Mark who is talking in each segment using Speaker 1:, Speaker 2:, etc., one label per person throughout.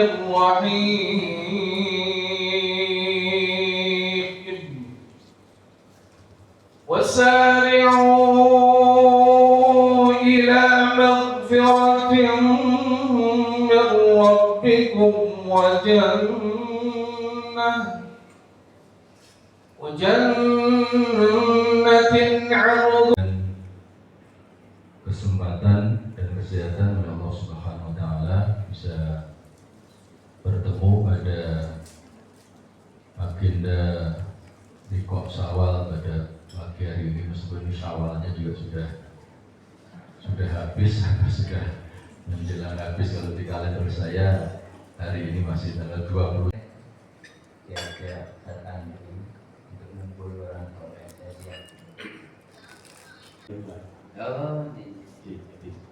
Speaker 1: الرحيم وسارعوا إلى مغفرة من ربكم وجنة عرض
Speaker 2: kesempatan dan kesehatan oleh Allah Subhanahu wa taala bisa bertemu pada agenda Liqa Syawal pada pagi hari ini, meskipun ini Syawalnya juga sudah habis atau sudah menjelang habis. Kalau di kalender saya hari ini masih tanggal 20.
Speaker 3: Kira-kira saat ini untuk mengumpul orang soleh saya.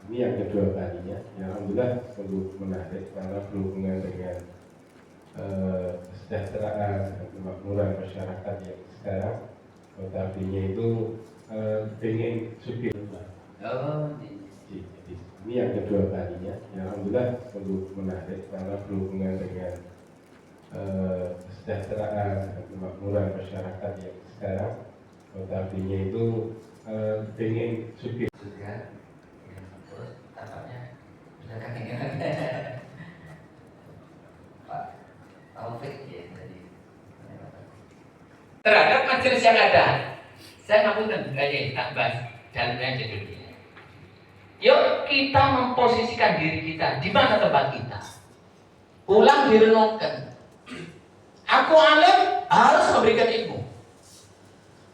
Speaker 4: Ini yang kedua kalinya, ya, alhamdulillah sungguh menarik karena berhubungan dengan kesejahteraan dan kemakmuran masyarakat yang sekarang notabene itu ingin sugih. Ini yang kedua kalinya, ya, alhamdulillah sungguh menarik karena berhubungan dengan kesejahteraan dan kemakmuran masyarakat yang sekarang notabene itu ingin sugih.
Speaker 3: Sudah, terus tampaknya sudah kedengaran Pak Taufik ya tadi. Terhadap majelis yang ada, saya ngapunten kayaknya tak bahas dalamnya aja dulu. Yuk kita memposisikan diri kita di mana tempat kita. Ulang direnungkan. Aku alim harus memberikan ilmu.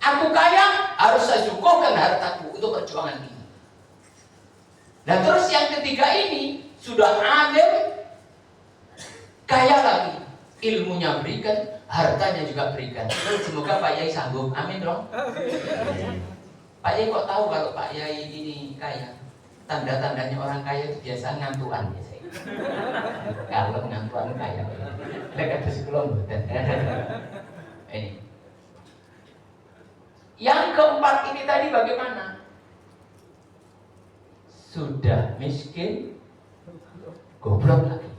Speaker 3: Aku kaya harus saya syukurkan hartaku untuk perjuangan ini. Nah terus yang ketiga ini sudah alim, kaya lagi, ilmunya berikan, hartanya juga berikan. Semoga Pak Yai sanggup, amin dong. Pak Yai kok tahu kalau Pak Yai ini kaya? Tanda-tandanya orang kaya itu biasa ngantuan biasanya. Kalau ngantuan kaya, dekat sebelum ini. Yang keempat ini tadi bagaimana? Sudah miskin, goblok lagi.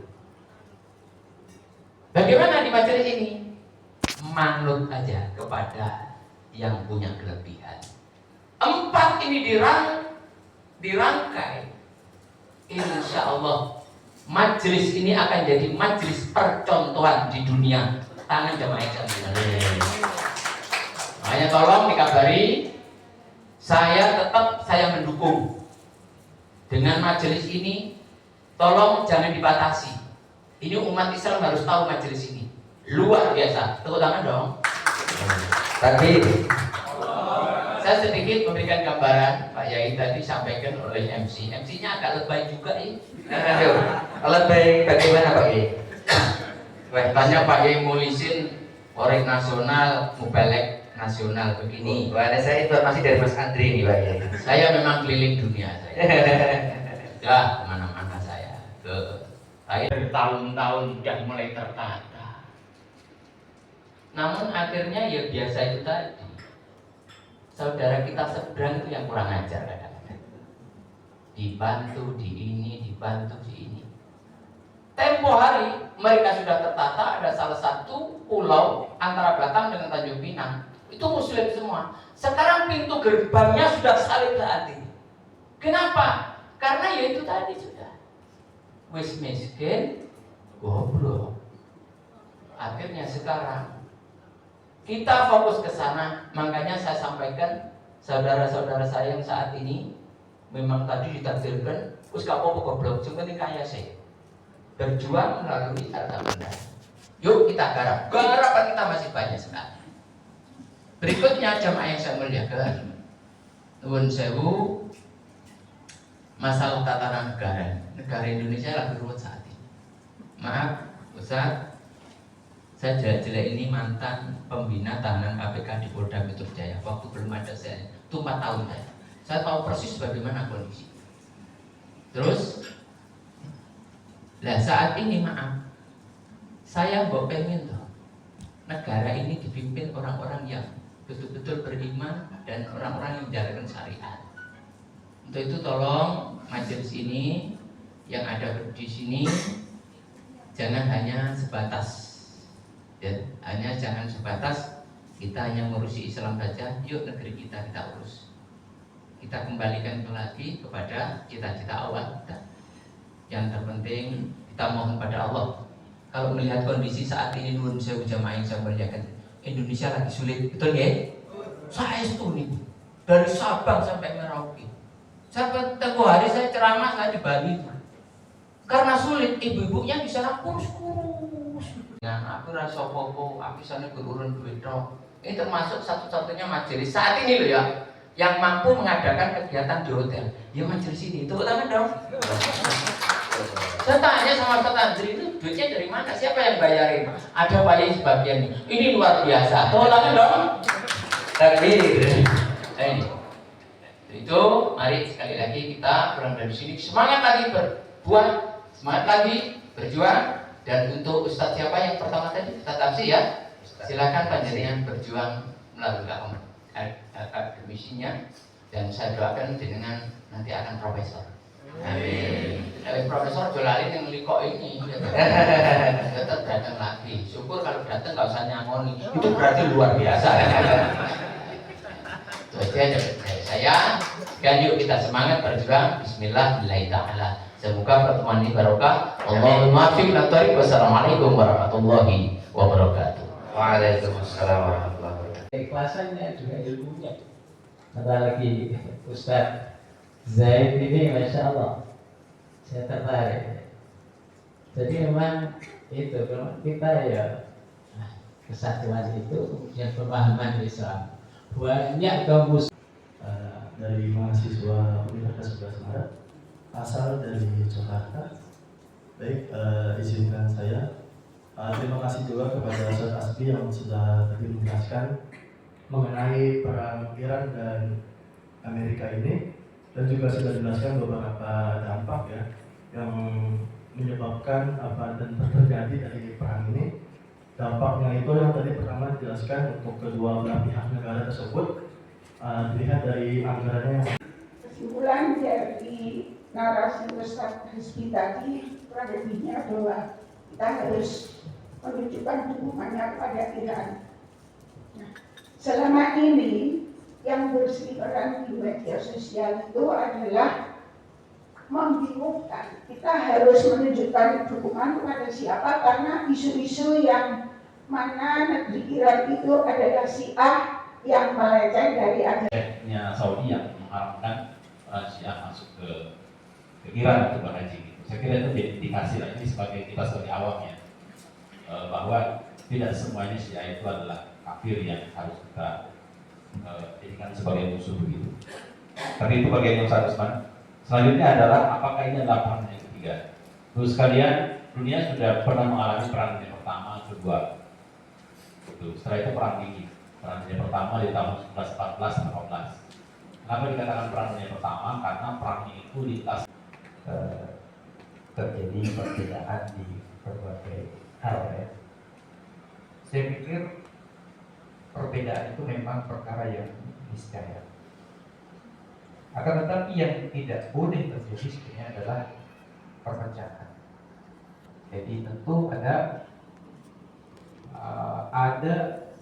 Speaker 3: Bagaimana di majelis ini? Manut aja kepada yang punya kelebihan. Empat ini dirangkai. Insya Allah majelis ini akan jadi majelis percontohan di dunia. Tangan jamaah sekalian. Makanya tolong dikabari, saya mendukung dengan majelis ini. Tolong jangan dibatasi. Ini umat Islam harus tahu majelis ini luar biasa. Tepuk tangan dong. Tadi saya sedikit memberikan gambaran. Pak Yai tadi sampaikan oleh MC. MC-nya agak lebay juga ya.
Speaker 5: Lebay bagaimana Pak Yai?
Speaker 3: Tanya Pak Yai mulisin korek nasional, mubalek nasional begini.
Speaker 5: Wah, ada saya informasi dari Mas Andri nih Pak Yai.
Speaker 3: Saya memang keliling dunia saya. Ya, kemana-mana saya. Saya bertahun-tahun sudah mulai tertata. Namun akhirnya ya biasa itu tadi. Saudara kita seberang itu yang kurang ajar kadang-kadang. Dibantu di ini, dibantu di ini. Tempo hari mereka sudah tertata, ada salah satu pulau antara Batam dengan Tanjung Pinang. Itu muslim semua. Sekarang pintu gerbangnya sudah salib saat ini. Kenapa? Karena ya itu tadi sudah. Wis miskin, goblok. Akhirnya sekarang kita fokus ke sana. Makanya saya sampaikan saudara-saudara saya yang saat ini memang tadi ditakdirkan wis kapopo goblok, cuma ini kaya saya. Berjuang melalui harta benda. Yuk kita garap. Garapan kita masih banyak sekali. Berikutnya jamaah yang saya muliakan, nuwun sewu, masalah tatanan negara Indonesia lagi ruwet saat ini. Maaf Ustaz, saya jelek-jelek ini mantan pembina tahanan KPK di Polda Metro Jaya. Waktu belum ada saya, itu 4 tahun saya tahu persis bagaimana kondisi. Terus, saat ini maaf, saya pengen loh, negara ini dipimpin orang-orang yang betul-betul beriman dan orang-orang yang menjalankan syariat. Untuk itu tolong majelis ini yang ada di sini jangan hanya sebatas, ya, jangan sebatas kita hanya ngurusi Islam saja. Yuk negeri kita urus, kita kembalikan lagi kepada cita-cita awal kita. Yang terpenting kita mohon pada Allah. Kalau melihat kondisi saat ini, nun saya jamaah yang saya muliakan, Indonesia lagi sulit, betul ya? Saya itu nih dari Sabang sampai Merauke. Sampai tempo hari saya ceramah saya di Bali itu. Karena sulit, ibu-ibunya di sana kurus-kurus. Nah, aku rasa popo, aku sana berurun duit dong. Ini termasuk satu-satunya majelis saat ini loh ya, yang mampu mengadakan kegiatan di hotel. Ya majelis ini, tepuk tangan dong. Saya tanya sama Ustaz Andri, itu duitnya dari mana? Siapa yang bayarin? Ada bayarin sebagian nih. Ini luar biasa. Tepuk tangan dong. Takbir. Itu mari sekali lagi kita pulang dari sini semangat lagi berbuat, semangat lagi berjuang. Dan untuk Ustaz siapa yang pertama tadi? Ustaz Tafsir ya. Silakan panjenengan berjuang melalui akademisinya, dan saya doakan dengan nanti akan profesor. Amin. Profesor Jolalin yang likok ini tetap datang lagi. Syukur kalau datang nggak usah nyangoni. Itu berarti luar biasa. Itu aja dari saya. Dan yuk kita semangat berjuang. Bismillahirrahmanirrahim. Semoga pertemuan ini barokah. Allahumma fiq wa tariq. Wassalamualaikum warahmatullahi wabarakatuh.
Speaker 5: Waalaikumsalam warahmatullahi wabarakatuh.
Speaker 6: Keikhlasannya juga ilmunya. Ada lagi Ustaz Zaid ini, masya Allah, saya tertarik. Jadi memang itu, memang kita ya kesatuan itu, kemudian pemahaman Islam banyak kaum muslim
Speaker 7: dari mahasiswa Universitas 11 Maret, asal dari Jakarta. Baik, izinkan saya terima kasih juga kepada Ustaz Asbi yang sudah tadi menjelaskan mengenai perang Iran dan Amerika ini, dan juga sudah dijelaskan beberapa dampak ya yang menyebabkan apa dan terjadi dari perang ini. Dampaknya itu yang tadi pertama dijelaskan untuk kedua belah pihak negara tersebut, dilihat dari anggarannya.
Speaker 8: Kesimpulan dari narasi Ustaz Rizky tadi kurang lebihnya bahwa kita harus menunjukkan dukungannya kepada Iran. Nah, selama ini yang berseliweran di media sosial itu adalah membingungkan. Kita harus menunjukkan dukungan kepada siapa, karena isu-isu yang mana negeri Iran itu adalah Syiah yang melenceng dari
Speaker 9: ajarannya Saudi yang mengharapkan orang Syiah masuk ke Iran untuk berhaji. Saya kira itu indikasi lah, ini sebagai kita sebagai awam ya, bahwa tidak semuanya Syiah itu adalah kafir yang harus kita jadikan sebagai musuh begitu. Tapi itu bagian yang Ustaz Usman. Selanjutnya adalah apakah ini adalah perang yang ketiga? Terus sekalian, dunia sudah pernah mengalami perang dunia pertama, kedua. Setelah itu perang dingin. Perang dunia pertama di tahun 1914-18. Kenapa dikatakan perang dunia pertama? Karena perangnya itu lintas
Speaker 5: Terjadi perbedaan di berbagai hal ya. Saya pikir perbedaan itu memang perkara yang niscaya. Akan tetapi yang tidak boleh terjadi sebenarnya adalah perpecahan. Jadi tentu ada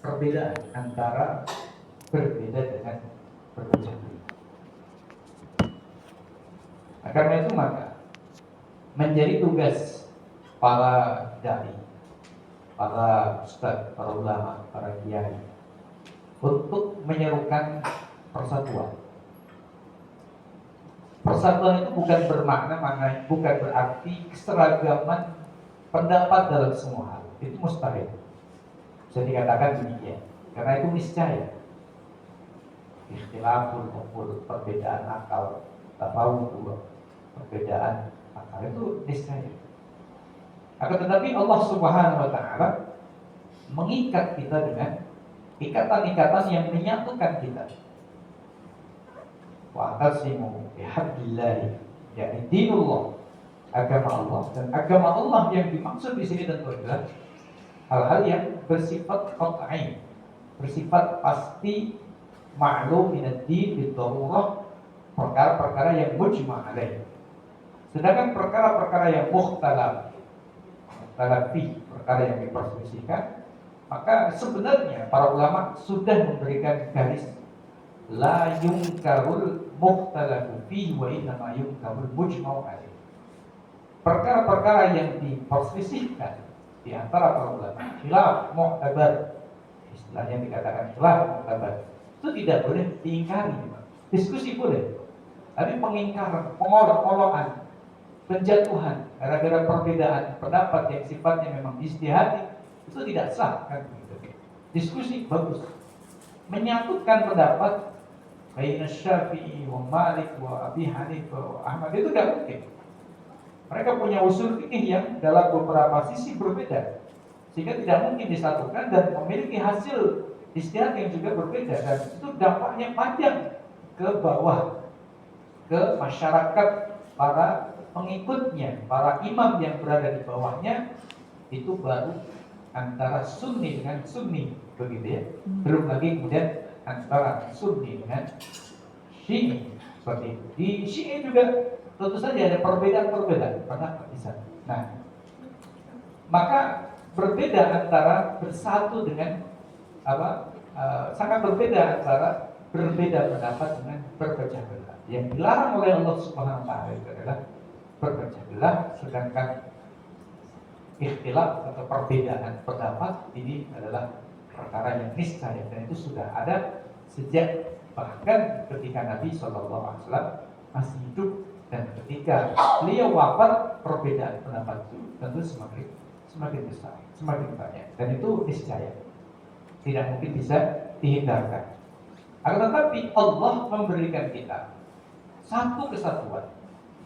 Speaker 5: perbedaan antara berbeda dengan berpecah belah. Karena itu maka menjadi tugas para dai, para ustadz, para ulama, para kiai untuk menyerukan persatuan. Persatuan itu bukan bukan berarti keseragaman pendapat dalam semua hal. Itu mustahil. Bisa dikatakan demikian. Karena itu niscaya. Ikhtilaful mafhum, perbedaan akal, tafawuq, perbedaan akal itu niscaya. Akan tetapi Allah Subhanahu wa taala mengikat kita dengan ikatan-ikatan yang menyatukan kita. Wa atasimu bihablillah, yakni dinullah, agama Allah. Dan agama Allah yang dimaksud di sini tentu adalah hal-hal yang bersifat qat'i, bersifat pasti, ma'lum min ad-din bid-darurah, perkara-perkara yang mujma' alaih. Sedangkan perkara-perkara yang mukhtalaf, dalam perkara yang diperselisihkan, maka sebenarnya para ulama sudah memberikan garis la yungkarul mukhtalafu fihi wa innama yungkarul mujma'u alaih. Perkara-perkara yang diperselisihkan di antara para ulama, khilaf mu'tabar, istilahnya dikatakan khilaf mu'tabar, itu tidak boleh diingkari. Diskusi boleh, tapi pengingkaran, pengolok-olokan, penjatuhan gara-gara perbedaan pendapat yang sifatnya memang ijtihadi itu tidak sah kan begitu. Diskusi bagus, menyatukan pendapat baina Syafi'i wa Malik wa Abi Hanifah wa Ahmad itu tidak mungkin. Mereka punya usul fikih yang dalam beberapa sisi berbeda, sehingga tidak mungkin disatukan dan memiliki hasil ijtihad yang juga berbeda, dan itu dampaknya panjang ke bawah, ke masyarakat para pengikutnya, para imam yang berada di bawahnya. Itu baru antara sunni dengan sunni, begitu ya. Belum lagi kemudian antara sunni dengan syi'i, seperti itu. Di syi'i juga tentu saja ada perbedaan-perbedaan pendapat di sana. Nah, maka berbeda antara bersatu dengan sangat berbeda antara berbeda pendapat dengan berpecah belah. Yang dilarang oleh Allah Subhanahu wa taala itu adalah berpecah belah, sedangkan ikhtilaf atau perbedaan pendapat ini adalah perkara yang niscaya, dan itu sudah ada sejak bahkan ketika Nabi SAW masih hidup, dan ketika beliau wafat perbedaan pendapat itu tentu semakin besar, semakin banyak, dan itu niscaya tidak mungkin bisa dihindarkan. Akan tetapi Allah memberikan kita satu kesatuan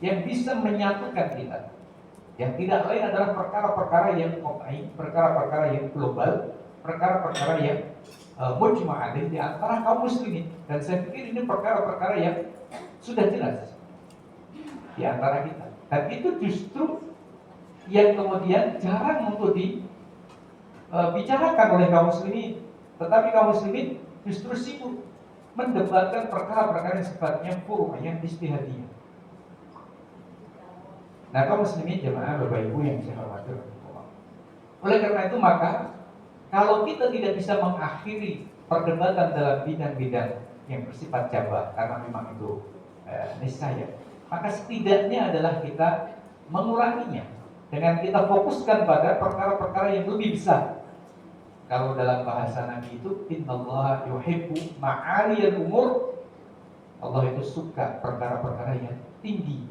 Speaker 5: yang bisa menyatukan kita, yang tidak lain adalah perkara-perkara yang qat'i, perkara-perkara yang global, perkara-perkara yang mujma' alaih di antara kaum muslimin. Dan saya pikir ini perkara-perkara yang sudah jelas di antara kita, dan itu justru yang kemudian jarang untuk dibicarakan oleh kaum muslimin. Tetapi kaum muslimin justru sibuk mendebatkan perkara-perkara yang sifatnya furu', yang ijtihadiyah. Nah, kaum muslimin jemaah Bapak Ibu yang saya hormati, oleh karena itu maka kalau kita tidak bisa mengakhiri perdebatan dalam bidang-bidang yang bersifat cabang, karena memang itu niscaya, maka setidaknya adalah kita menguranginya dengan kita fokuskan pada perkara-perkara yang lebih besar. Kalau dalam bahasa Nabi itu, innallaha yuhibbu ma'aliyal umur, Allah itu suka perkara-perkara yang tinggi.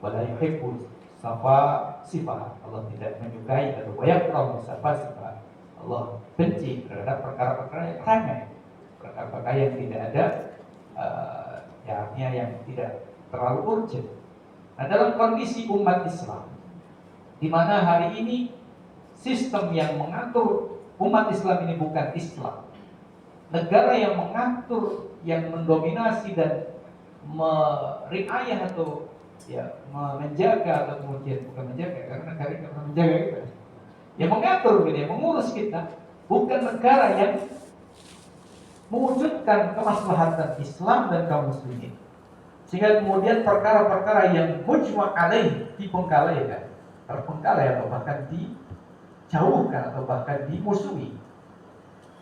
Speaker 5: Wala yuhibbu sifah, Allah tidak menyukai atau yakrahu sifah. Allah benci terhadap perkara-perkara yang remeh, perkara-perkara yang tidak ada artinya yang tidak terlalu urgent. Nah, dalam kondisi umat Islam di mana hari ini sistem yang mengatur umat Islam ini bukan Islam, negara yang mengatur, yang mendominasi dan meriayah atau menjaga, atau kemudian bukan menjaga karena negara yang pernah menjaga kita, yang mengatur gitu, yang mengurus kita, bukan negara yang mewujudkan kemaslahatan Islam dan kaum muslimin, sehingga kemudian perkara-perkara yang mujma' alaih dibengkalaikan, terbengkalai atau bahkan dijauhkan atau bahkan dimusuhi.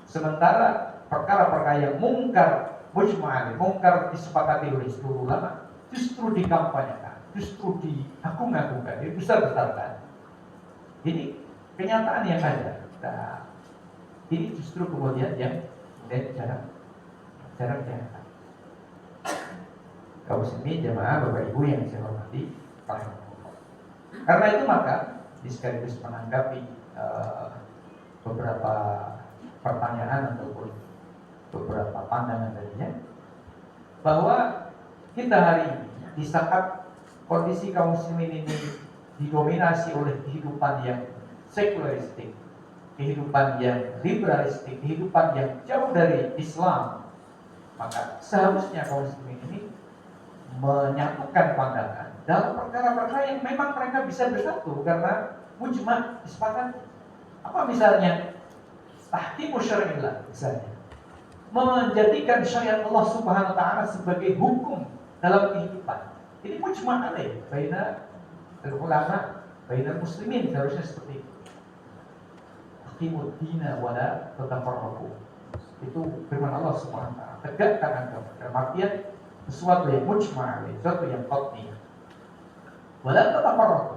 Speaker 5: Sementara perkara-perkara yang mungkar, mujma' alaih, mungkar disepakati oleh seluruh ulama, justru dikampanyekan, justru diagung-agungkan, dibesar-besarkan. Ini kenyataan yang ada. Nah, ini justru kemudian yang jarang diangkat. Kaum muslimin jemaah Bapak Ibu yang saya hormati, karena itu maka sekaligus menanggapi beberapa pertanyaan ataupun beberapa pandangan tadinya, bahwa kita hari ini di saat kondisi kaum muslimin ini didominasi oleh kehidupan yang sekularistik, kehidupan yang liberalistik, kehidupan yang jauh dari Islam, maka seharusnya kaum muslimin ini menyatukan pandangan dalam perkara-perkara yang memang mereka bisa bersatu karena mujma' disepakati. Apa misalnya? Tahkimu syari'illah, misalnya menjadikan syariat Allah Subhanahu wa taala sebagai hukum dalam kehidupan. Ini mujma' alaih baina ulama bainal muslimin, seharusnya seperti itu. Aqimud dina wala tatafarraqu. Itu firman Allah Subhanahu wa taala. Tegakkan agama. Dalam artian sesuatu yang mujma', sesuatu yang qat'i. Wala tatafarraqu.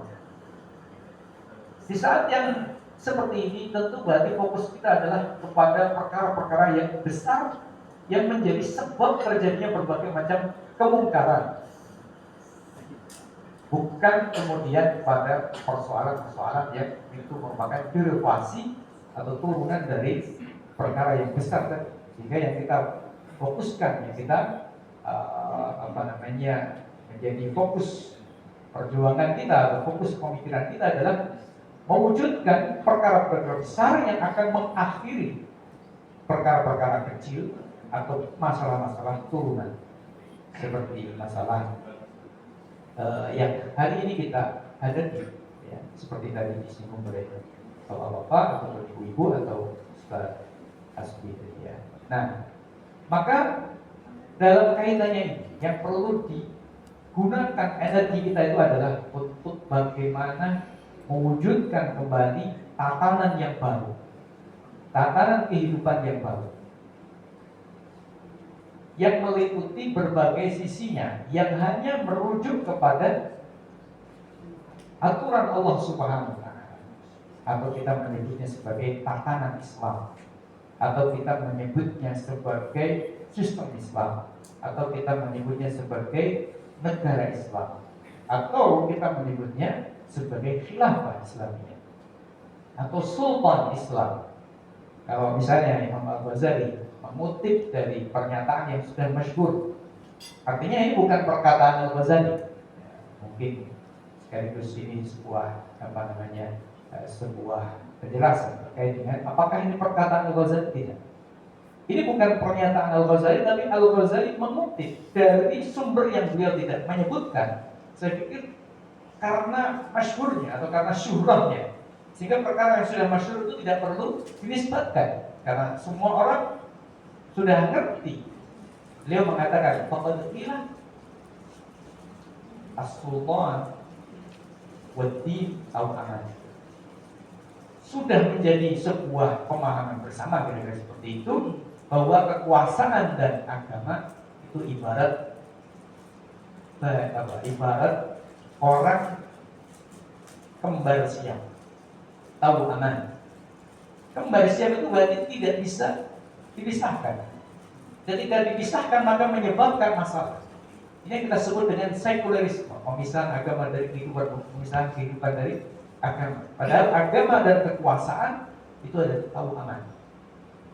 Speaker 5: Di saat yang seperti ini tentu berarti fokus kita adalah kepada perkara-perkara yang besar yang menjadi sebab terjadinya berbagai macam kemungkaran. Bukan kemudian pada persoalan-persoalan yang itu merupakan derivasi atau turunan dari perkara yang besar tadi. Sehingga yang kita fokuskan, yang kita menjadi fokus perjuangan kita atau fokus pemikiran kita adalah mewujudkan perkara-perkara besar yang akan mengakhiri perkara-perkara kecil atau masalah-masalah turunan, seperti masalah yang hari ini kita hadapi, ya, seperti tadi disinggung oleh bapak-bapak atau ibu-ibu atau Ustaz Asbi, ya. Nah, maka dalam kaitannya ini yang perlu digunakan energi kita itu adalah untuk bagaimana mewujudkan kembali tatanan yang baru, tatanan kehidupan yang baru, yang meliputi berbagai sisinya, yang hanya merujuk kepada aturan Allah Subhanahu wa taala, atau kita menyebutnya sebagai tatanan Islam, atau kita menyebutnya sebagai sistem Islam, atau kita menyebutnya sebagai negara Islam, atau kita menyebutnya sebagai khilafah Islamiyah atau sultan Islam. Kalau misalnya Imam Al-Ghazali mengutip dari pernyataan yang sudah masyhur, artinya ini bukan perkataan Al-Ghazali, ya, mungkin sekaligus ini sebuah sebuah penjelasan terkait dengan apakah ini perkataan Al-Ghazali. Tidak, ini bukan pernyataan Al-Ghazali, tapi Al-Ghazali mengutip dari sumber yang beliau tidak menyebutkan. Saya pikir karena masyhurnya atau karena syuhrahnya, sehingga perkara yang sudah masyhur itu tidak perlu dinisbatkan karena semua orang sudah ngerti. Beliau mengatakan faqad qila as-sultan wad-din aw aman. Sudah menjadi sebuah pemahaman bersama kira-kira seperti itu, bahwa kekuasaan dan agama itu ibarat orang kembar siam. Tahu aman? Kembar siam itu berarti tidak bisa dipisahkan. Ketika dipisahkan maka menyebabkan masalah. Ini yang kita sebut dengan sekularisme, pemisahan agama dari kehidupan, pemisahan kehidupan dari agama. Padahal agama dan kekuasaan itu ada tahu aman.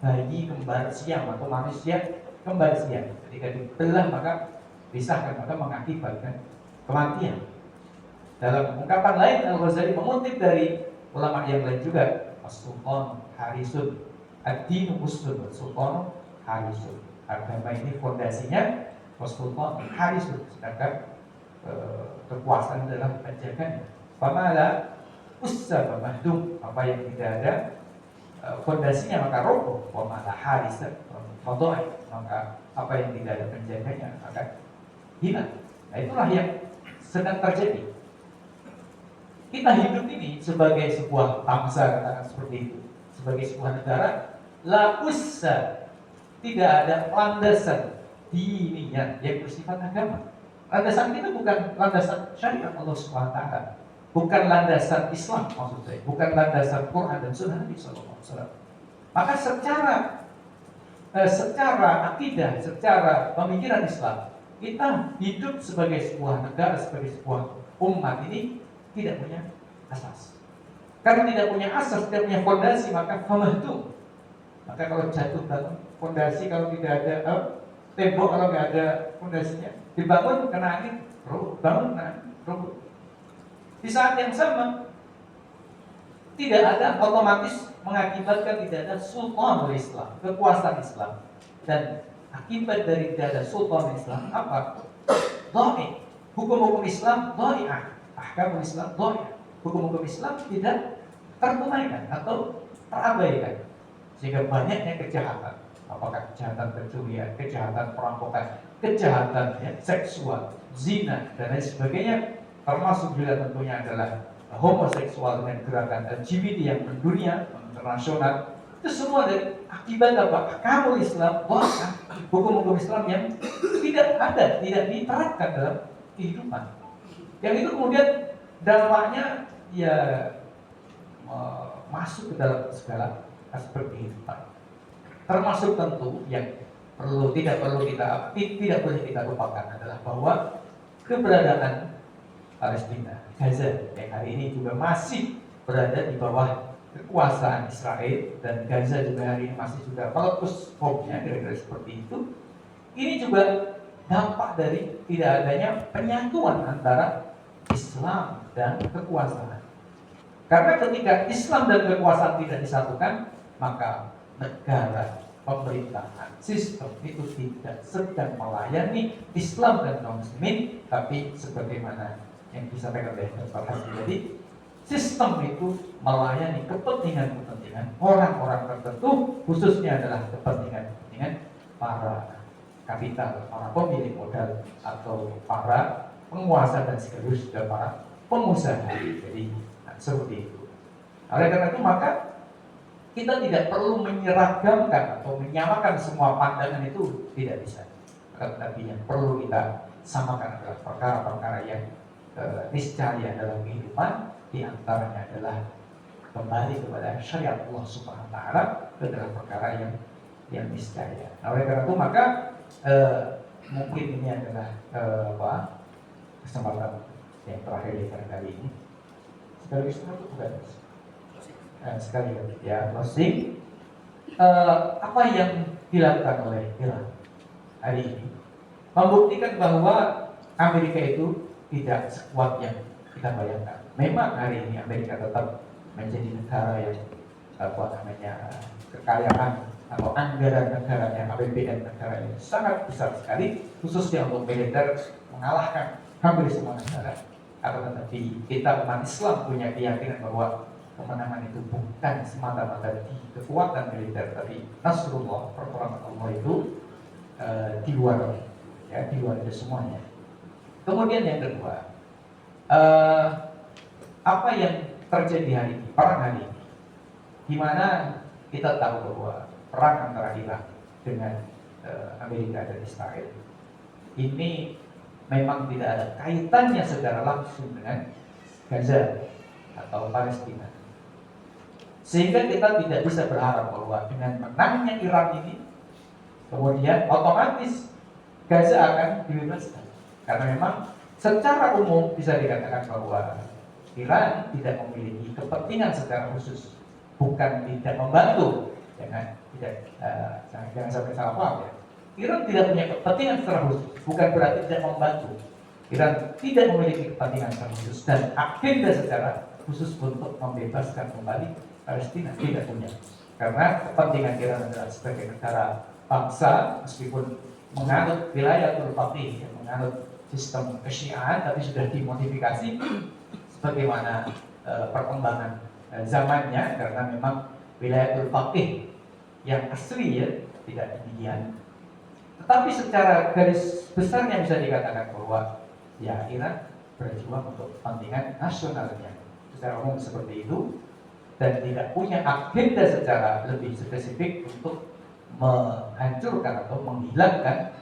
Speaker 5: Bayi kembar siam atau manusia kembar siam, ketika dibelah maka pisahkan, maka mengakibatkan kematian. Dalam ungkapan lain, Al-Ghazali mengutip dari ulama yang lain juga, as-sultan harisun, ad-dinu usul, sultan harisun. Agama ini fondasinya as-sultan harisun, sedangkan kekuasaan adalah penjaganya. Famala ussa mahdum, apa yang tidak ada fondasinya maka roboh. Famala harisun fadai, maka apa yang tidak ada penjaganya akan hilang. Nah, itulah yang sedang terjadi. Kita hidup ini sebagai sebuah bangsa, katakan seperti itu, sebagai sebuah negara, la ussa, tidak ada landasan diniyah yang bersifat agama. Landasan itu bukan landasan syariat Allah SWT, bukan landasan Islam maksud saya, bukan landasan Quran dan Sunnah Nabi SAW. Maka secara akidah, secara pemikiran Islam, kita hidup sebagai sebuah negara, sebagai sebuah umat ini tidak punya asas. Karena tidak punya asas, tidak punya fondasi, maka famahtum. Maka kalau jatuh bangun fondasi, kalau tidak ada tembok, kalau tidak ada fondasinya, dibangun kena angin, bangun kena angin, roboh. Di saat yang sama, tidak ada otomatis mengakibatkan tidak ada sultan Islam, kekuasaan Islam. Dan akibat dari tidak ada sultan Islam apa? Dha'i. Hukum-hukum Islam dha'i'ah. Ahkam Islam dha'i'ah. Hukum-hukum Islam tidak tertunaikan atau terabaikan. Sehingga banyaknya kejahatan. Apakah kejahatan pencurian, kejahatan perampokan, kejahatan seksual, zina dan lain sebagainya. Termasuk juga tentunya adalah homoseksual dengan gerakan LGBT yang mendunia, internasional, itu semua dari akibat apa? Kamu Islam, bahkan hukum-hukum Islam yang tidak ada, tidak diterapkan dalam kehidupan. Yang itu kemudian dampaknya ya masuk ke dalam segala aspek kehidupan. Termasuk tentu yang tidak boleh kita lupakan adalah bahwa keberadaan Palestina, Gaza yang hari ini juga masih berada di bawah kekuasaan Israel, dan Gaza juga hari ini masih juga meletus bomnya, kira-kira seperti itu. Ini juga dampak dari tidak adanya penyatuan antara Islam dan kekuasaan. Karena ketika Islam dan kekuasaan tidak disatukan, maka negara, pemerintahan, sistem itu tidak sedang melayani Islam dan kaum muslimin, tapi sebagaimana yang disampaikan oleh Dr. Hasbi tadi, sistem itu melayani kepentingan orang-orang tertentu, khususnya adalah kepentingan para kapital, para pemilik modal, atau para penguasa dan sekaligus juga para pengusaha. Jadi seperti itu. Oleh karena itu maka kita tidak perlu menyeragamkan atau menyamakan semua pandangan, itu tidak bisa. Tetapi yang perlu kita samakan adalah perkara-perkara yang niscaya dalam kehidupan, diantaranya adalah kembali kepada syariat Allah Subhanahu wa Ta'ala, adalah perkara yang niscaya. Oleh karena itu maka mungkin ini adalah kesempatan yang terakhir di kali ini. Sekaligus itu bukan sekali ya closing. Apa yang dilakukan oleh Iran hari ini membuktikan bahwa Amerika itu tidak sekuat yang kita bayangkan. Memang hari ini Amerika tetap menjadi negara yang kekayaan atau anggaran negaranya, APBN negaranya sangat besar sekali, khususnya untuk militer, mengalahkan hampir semua negara. Akan tetapi kita umat Islam punya keyakinan bahwa kemenangan itu bukan semata-mata di kekuatan militer, tapi Nasrullah, pertolongan Allah itu di luar itu semuanya. Kemudian yang kedua, apa yang terjadi hari ini, perang hari ini, di mana kita tahu bahwa perang antara Irak dengan Amerika dan Israel ini memang tidak ada kaitannya secara langsung dengan Gaza atau Palestina, sehingga kita tidak bisa berharap bahwa dengan menangnya Iran ini kemudian otomatis Gaza akan dibebaskan, karena memang secara umum bisa dikatakan bahwa Iran tidak memiliki kepentingan secara khusus, bukan tidak membantu, jangan sampai salah paham ya. Iran tidak punya kepentingan secara khusus, bukan berarti tidak membantu. Iran tidak memiliki kepentingan secara khusus dan agenda secara khusus untuk membebaskan kembali Palestina, tidak punya. Karena kepentingan Iran adalah sebagai negara bangsa, meskipun menganut wilayatul faqih, menganut sistem kesyiaan, tapi sudah dimodifikasi sebagaimana perkembangan zamannya, karena memang wilayatul faqih yang asli ya tidak demikian. Tetapi secara garis besarnya bisa dikatakan bahwa ya Iran berjuang untuk kepentingan nasionalnya secara umum seperti itu, dan tidak punya agenda secara lebih spesifik untuk menghancurkan atau menghilangkan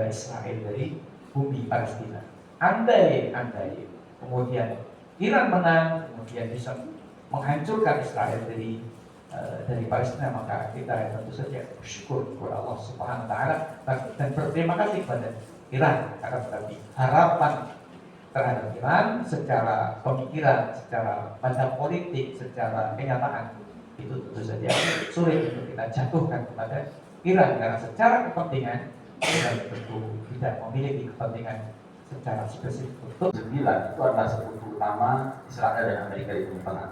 Speaker 5: Israel dari bumi Palestina. Andai kemudian Iran menang, kemudian bisa menghancurkan Israel dari Palestina, maka kita tentu saja bersyukur kepada Allah Subhanahu wa Ta'ala dan berterima kasih kepada Iran. Akan tetapi harapan terhadap Iran secara pemikiran, secara pandang politik, secara kenyataan itu tentu saja sulit untuk kita jatuhkan kepada Iran, karena secara kepentingan Iran tentu tidak memiliki kepentingan secara spesifik. Untuk
Speaker 10: 9 itu adalah sekutu utama Israel dan Amerika di Timur Tengah.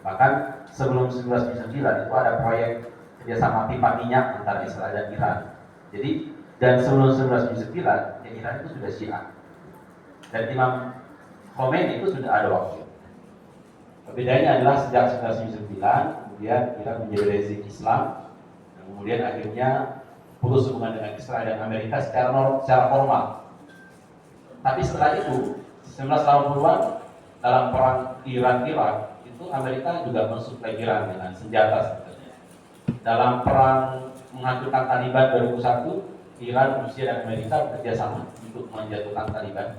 Speaker 10: Bahkan sebelum 1979 itu ada proyek kerjasama pipa minyak antara Israel dan Iran. Jadi dan sebelum 1979 ya Iran itu sudah Syiah. Dan Imam Khomeini itu sudah ada waktu. Bedanya adalah sejak 1979 kemudian Iran menjadi rezim Islam, dan kemudian akhirnya putus hubungan dengan Israel dan Amerika secara formal. Tapi setelah itu 1980-an dalam perang Iran-Irak itu Amerika juga mensuplai Iran dengan senjata sebetulnya. Dalam perang menghancurkan Taliban 2001, Iran, Rusia, dan Amerika bekerja sama untuk menjatuhkan Taliban.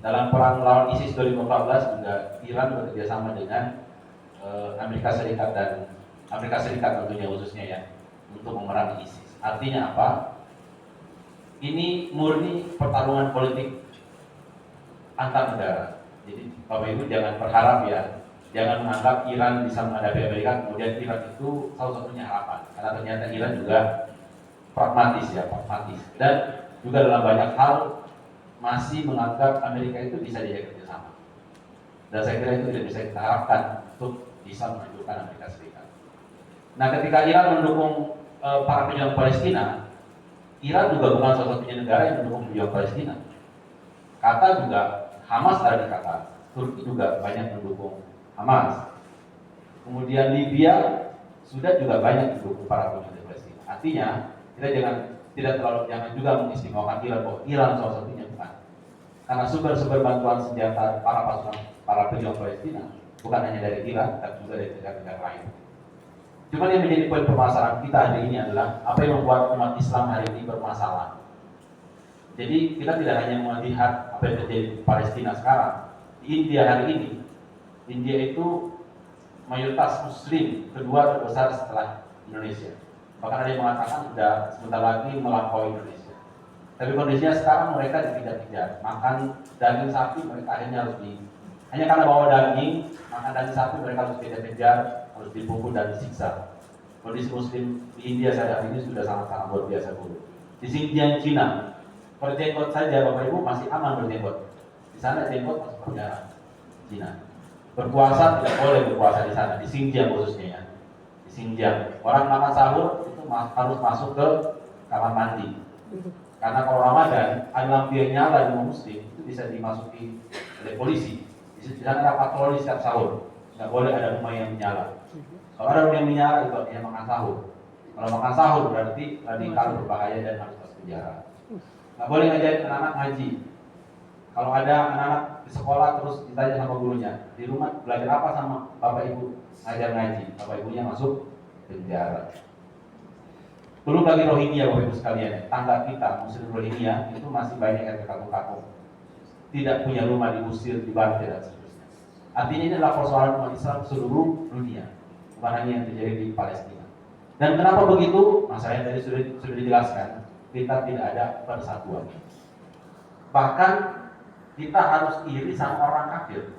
Speaker 10: Dalam perang melawan ISIS 2014 juga Iran bekerja sama dengan Amerika Serikat dan Amerika Serikat tentunya khususnya ya untuk memerangi ISIS. Artinya apa? Ini murni pertarungan politik antar negara. Jadi Bapak Ibu jangan berharap ya, jangan menganggap Iran bisa menghadapi Amerika kemudian Iran itu satu-satunya harapan. Karena ternyata Iran juga pragmatis ya, pragmatis. Dan juga dalam banyak hal masih menganggap Amerika itu bisa diajak kerjasama. Dan saya kira itu tidak bisa kita harapkan untuk bisa menunjukkan Amerika Serikat. Nah, ketika Iran mendukung para pejuang Palestina, Iran juga bukan satu-satunya negara yang mendukung pejuang Palestina. Qatar juga, Hamas ada di Qatar, Turki juga banyak mendukung Hamas. Kemudian Libya sudah juga banyak mendukung para pejuang Palestina. Artinya kita jangan juga mengistimewakan Iran bahwa Iran salah satunya, bukan. Karena sumber-sumber bantuan senjata para pejuang Palestina bukan hanya dari Iran, tapi juga dari negara-negara lain. Cuma yang menjadi poin permasalahan kita hari ini adalah apa yang membuat umat Islam hari ini bermasalah. Jadi kita tidak hanya melihat apa yang terjadi di Palestina sekarang. Di India hari ini, India itu mayoritas Muslim kedua terbesar setelah Indonesia. Bahkan ada yang mengatakan sudah sebentar lagi melampaui Indonesia. Tapi kondisinya sekarang mereka dikejar-kejar. Makan daging sapi mereka akhirnya hanya karena bawa daging, makan daging sapi mereka harus kejar-kejar, harus dipukul dan disiksa. Kondisi Muslim di India saat ini sudah sangat-sangat luar biasa buruk. Di Xinjiang, Cina, berjenggot saja Bapak Ibu masih aman berjenggot. Di sana jenggot masuk penjara. Cina. Berpuasa tidak boleh berpuasa di sana, di Xinjiang khususnya ya. Di Xinjiang, orang makan sahur itu harus masuk ke kamar mandi. Karena kalau Ramadan, ada lampu yang nyala di rumah Muslim itu bisa dimasuki oleh polisi. Di sana ada patroli setiap sahur. Tidak boleh ada rumah yang menyala. Kalau ada rumah yang menyala itu artinya makan sahur. Kalau makan sahur berarti radikal, berbahaya dan harus masuk penjara. Nggak boleh ngajarin anak-anak ngaji. Kalau ada anak-anak di sekolah terus ditanya sama gurunya, di rumah belajar apa sama bapak ibu, ngajar ngaji, bapak ibunya masuk penjara. Belum lagi Rohingya Bapak Ibu sekalian, tangga kita Muslim Rohingya itu masih banyak yang terkatung-katung, tidak punya rumah, diusir, dibantai dan seterusnya. Artinya ini adalah persoalan umat Islam seluruh dunia, bukan hanya yang terjadi di Palestina. Dan kenapa begitu? Masalahnya tadi sudah dijelaskan, kita tidak ada persatuan. Bahkan kita harus iri sama orang kafir,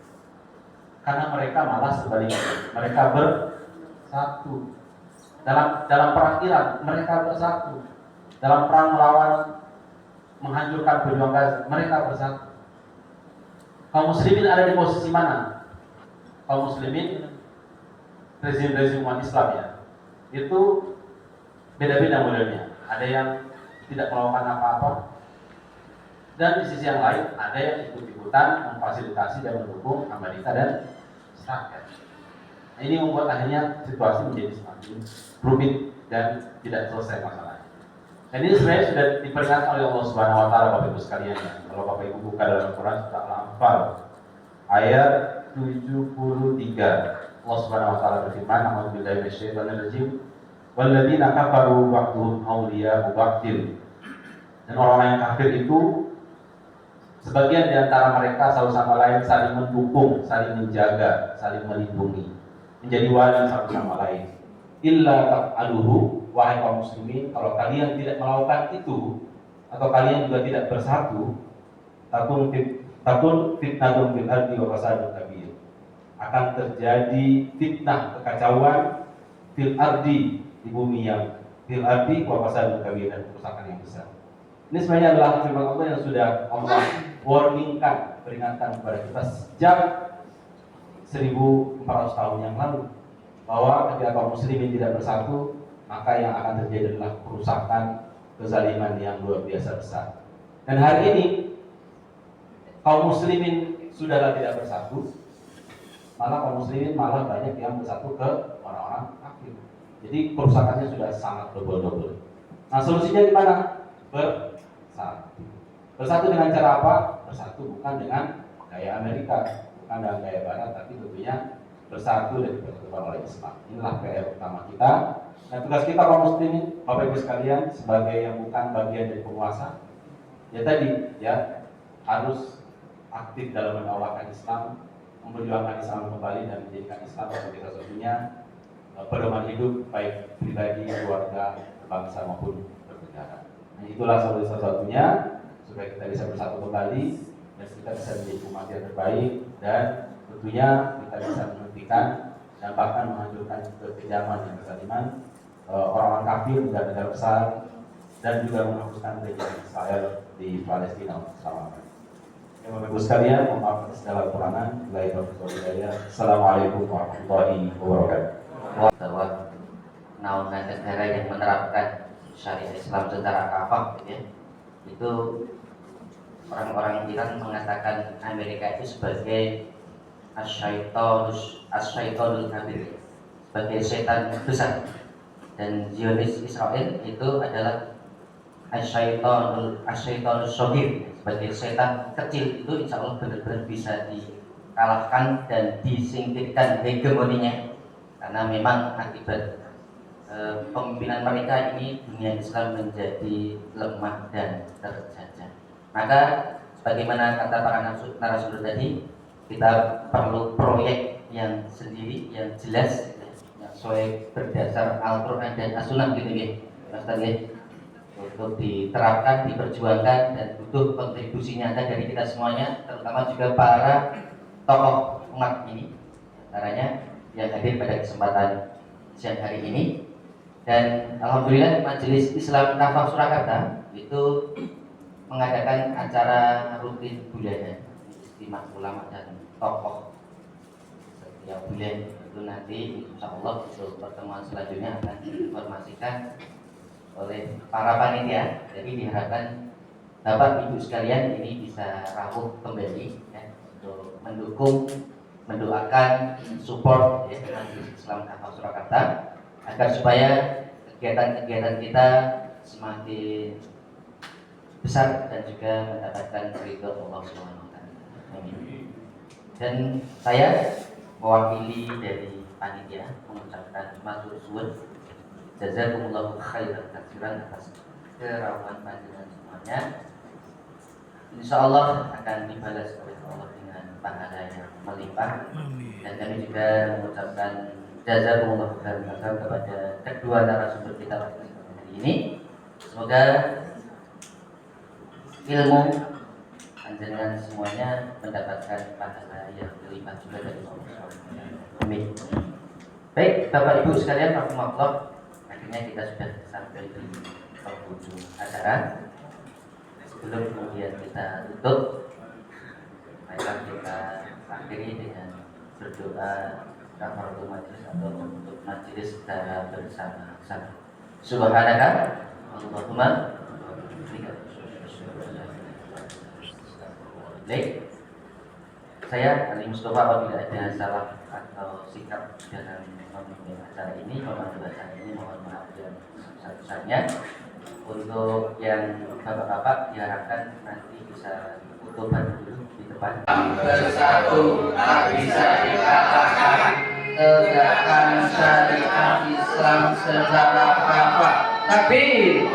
Speaker 10: karena mereka malah sebaliknya, mereka bersatu. Dalam perang Iran mereka bersatu. Dalam perang melawan menghancurkan pejuang Gaza mereka bersatu. Kaum muslimin ada di posisi mana? Kaum muslimin rezim-rezim umat Islam ya, itu beda-beda modelnya. Ada yang tidak melakukan apa-apa, dan di sisi yang lain ada yang ikut-ikutan memfasilitasi dan mendukung Amerika dan Israel. Ini membuat akhirnya situasi menjadi semakin rumit dan tidak selesai masalahnya. Dan ini sebenarnya sudah diperingatkan oleh Allah Subhanahu Wa Taala Bapak Ibu sekalian. Kalau Bapak Ibu buka dalam Al-Quran surat Al-Anfal ayat 73, Allah Subhanahu Wa Taala berfirman, "A'udzubillahi minasyaitonir rajim, walladzina kafaru ba'duhum awliya'u ba'din." Dan orang-orang yang kafir itu sebagian di antara mereka satu sama lain saling mendukung, saling menjaga, saling melindungi, menjadi wali satu sama lain. Illa taf'aluhu, wahai kaum muslimin, kalau kalian tidak melakukan itu atau kalian juga tidak bersatu, takun fitnatun fil ardi wa fasadun kabir. Akan terjadi fitnah, kekacauan fil ardi, di bumi yang fil ardi wa fasadun kabir, dan kerusakan yang besar. Ini sebenarnya adalah firman Allah yang sudah Allah warningkan, peringatkan kepada kita sejak 1400 tahun yang lalu, bahwa ketika kaum muslimin tidak bersatu, maka yang akan terjadi adalah kerusakan, kezaliman yang luar biasa besar. Dan hari ini kaum muslimin sudahlah tidak bersatu, malah kaum muslimin malah banyak yang bersatu ke orang-orang kafir. Jadi kerusakannya sudah sangat double-double. Nah, solusinya di mana? Bersatu. Bersatu dengan cara apa? Bersatu bukan dengan gaya Amerika, bukan pandang gaya barat, tapi tentunya bersatu dan dipersatukan oleh Islam. Inilah PR utama kita. Nah, tugas kita kaum muslimin, Bapak Ibu sekalian, sebagai yang bukan bagian dari penguasa, ya tadi ya harus aktif dalam mendakwakan Islam, memperjuangkan Islam kembali dan menjadikan Islam sebagai satu-satunya pedoman hidup baik pribadi, keluarga, bangsa maupun bernegara. Nah, itulah satu-satunya supaya kita bisa bersatu kembali dan kita bisa menjadi umat yang terbaik, dan tentunya kita bisa menghentikan dan bahkan menghancurkan kekejaman dan kezaliman orang-orang kafir, negara-negara besar, dan juga menghapuskan kerajaan Israel di Palestina selama. Bapak Ibu sekalian, mohon maaf atas segala kekurangan. Assalamualaikum warahmatullahi wabarakatuh.
Speaker 3: Bahwa naungan negara yang menerapkan syariat Islam secara kafah, ya, itu orang-orang Iran mengatakan Amerika itu sebagai asyaitonul kabir, sebagai setan besar, dan Zionis Israel itu adalah asyaitonul shogir, sebagai setan kecil. Itu insya Allah benar-benar bisa dikalahkan dan disingkirkan hegemoninya, karena memang akibat pemimpinan mereka ini dunia Islam menjadi lemah dan terjajah. Maka sebagaimana kata para narasumber tadi, kita perlu proyek yang sendiri, yang jelas, yang sesuai berdasar Al-Quran dan As-Sunnah gitu ya, Mas Tadi, untuk diterapkan, diperjuangkan, dan butuh kontribusi nyata dari kita semuanya, terutama juga para tokoh umat ini, antaranya yang hadir pada kesempatan siang hari ini. Dan alhamdulillah Majelis Islam Kafah Surakarta itu mengadakan acara rutin bulanan istimewa ulama dan tokoh setiap bulan. Itu nanti insya Allah untuk pertemuan selanjutnya akan diinformasikan oleh para panitia. Jadi diharapkan Bapak Ibu sekalian ini bisa rawuh kembali ya, untuk mendukung, mendoakan, support ya, Majelis Islam Kafah Surakarta, agar supaya kegiatan-kegiatan kita semakin besar dan juga mendapatkan ridho Allah Subhanahu wa taala. Amin. Dan saya mewakili dari panitia mengucapkan matur suwun, jazakumullahu khairan katsiran atas kerawanan panjenengan semuanya. Insya Allah akan dibalas oleh Allah dengan pahala yang melimpah. Dan kami juga mengucapkan jazakumullahu khairan katsiran kepada kedua narasumber kita pada hari ini. Semoga ilmu panjenengan semuanya mendapatkan pahala yang berlimpah juga dari Allah SWT. Amin. Baik, Bapak Ibu sekalian, rahmatullah, akhirnya kita sudah sampai di penghujung acara. Sebelum kemudian kita tutup, marilah kita akhiri dengan berdoa kafaratul majelis atau untuk majelis secara bersama-sama. Subhanaka Allahumma. Baik, saya Ali Mustafa, apabila ada salah atau sikap dalam memimpin acara ini, memandu acara ini, mohon maaf yang sebesar-besarnya. Untuk yang bapak-bapak diharapkan nanti bisa kutuban dulu di depan. Bersatu tak bisa dikalahkan, tegakkan syariat Islam secara kafah. Takbir.